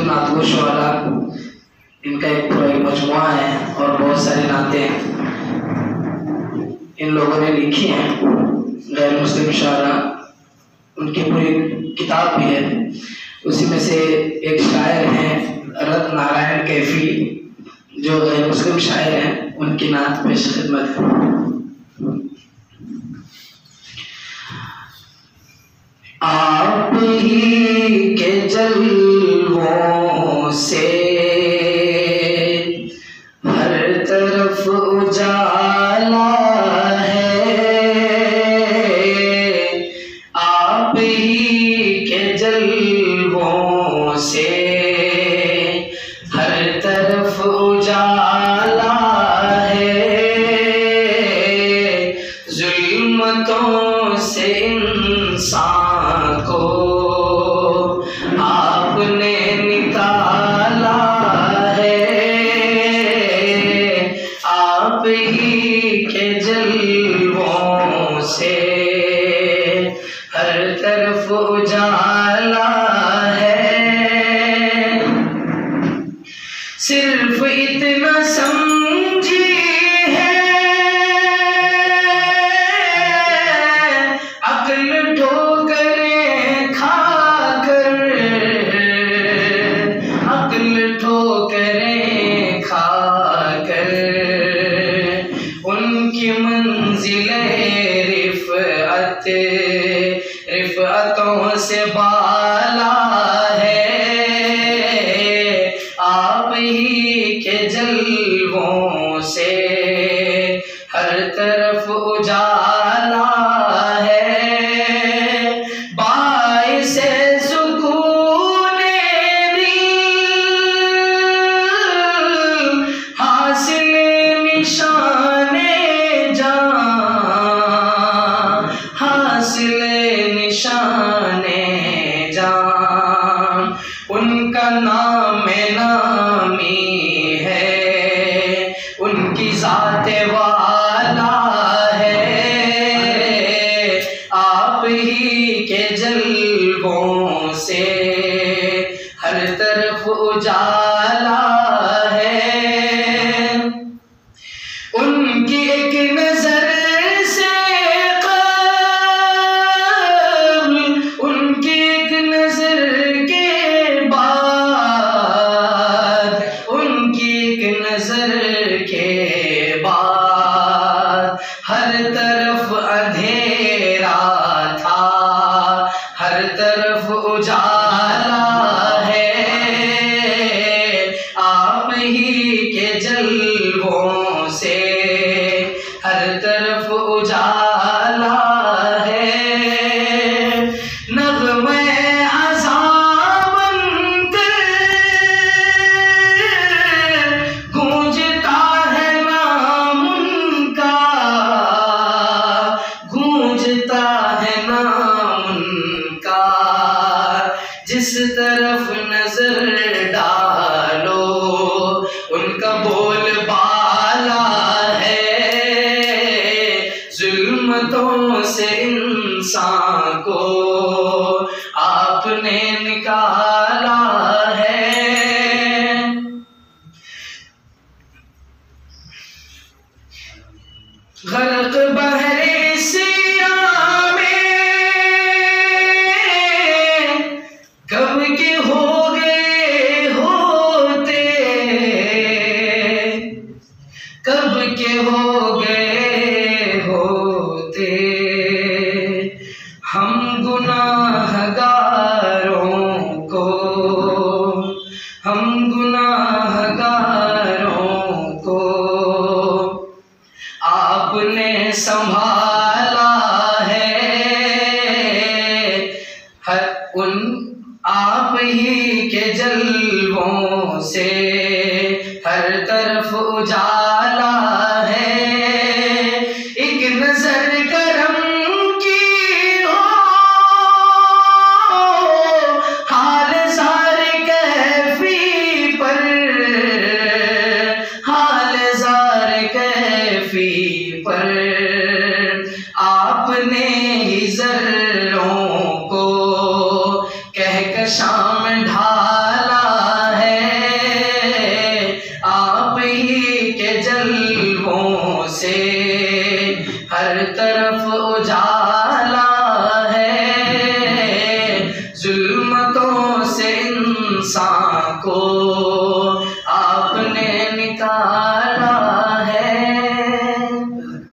मुस्लिम नातगोश वाला, इनका एक पूरा मजमुआ है और बहुत सारी नातें इन लोगों ने लिखी हैं, गैर मुस्लिम शायरा, उनकी पूरी किताब भी है। उसी में से एक शायर हैं रत्न नारायण कैफी, जो गैर मुस्लिम शायर हैं, उनकी नात पेश खिदमत है। आप ही के जलवों से हर तरफ उजाला है, आप ही के जलवों से हर तरफ उजाला है, जुल्मतों से इंसान को आपने निकाला है, आप ही के जलवों से हर तरफ उजाला है। सिर्फ इतना समझी है अक्ल ठोकरें खाकर, अक्ल ठोकरें खाकर, उनकी मंजिले रिफ़अतों से बाला है, आप ही के जलवों से हर तरफ उजाला है, बाइसे सुकूने दिल हासिले निशाने जान, हासिले निशाने जान, उनका नाम नामी है, उनकी ज़ाते वाला है, आप ही के जलवों से हर तरफ उजाला है। उनकी एक नजर से कब्ल, उनकी एक नजर के बाद, उनकी एक नजर के बाद हर तरफ अंधेरा था, हर तरफ उजाला है, आप ही के जलवों से हर तरफ उजाला है। नग़्मे अज़ां बनकर गूंजता है नाम उनका, गूंजता है नाम उनका, जिस तरफ नजर डालो उनका बोलबाला है, जुल्मतों से इंसान को आपने निकाला है। गर्क बहरे सिया में कब के हो गए होते, कब के हो गए होते, हम गुनाहगारों को, हम गुनाहगारों को आपने संभाला है, हर उन आप ही के जलवों से हर तरफ उजाला है। एक नजर करम की हो हाल ज़ार कैफी पर, हाल ज़ार कैफी पर, आपने ही जर्रों को कहकशां में ढाला जलवों से हर तरफ उजाला है, जुल्मतों से इंसान को